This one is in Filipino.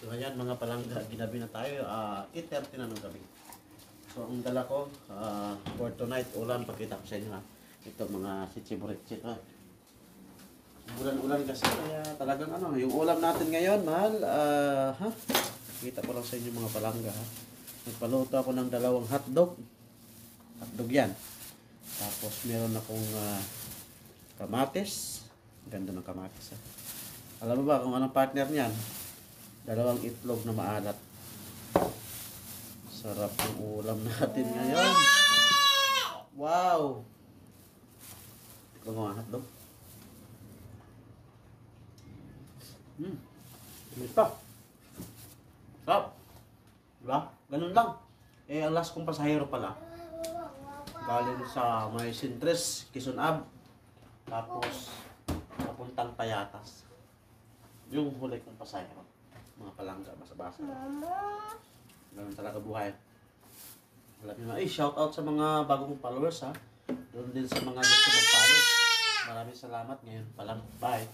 So ayan mga palangga, ginabi na tayo, 8:30 na ng gabi. So ang dala ko, for tonight, ulam, pakita ko sa inyo ha. Ito mga sitsi-buritsi ito. Ulan-ulan kasi, kaya talagang ano, yung ulam natin ngayon, mahal, kita ko lang sa inyo mga palangga ha. Nagpaluto ako ng 2 hotdog. Hotdog yan. Tapos meron akong kamatis. Ganda ng kamatis ha. Alam mo ba kung anong partner niyan? 2 itlog na maalat. Sarap ng ulam natin ngayon. Wow! Ito mga hotdog. Ito. Sarap. Diba? Ganun lang. Ang last kong pasahero pala. Galing sa may Sintres, Quezon Ab. Tapos, napuntang Payatas. Yung huli kong pasahero. Mga palangga, basa-basa. Ganun talaga buhay. Alam nyo na, shout out sa mga bagong followers ha. Doon din sa mga gusto mag-follow. Maraming salamat ngayon. Bye.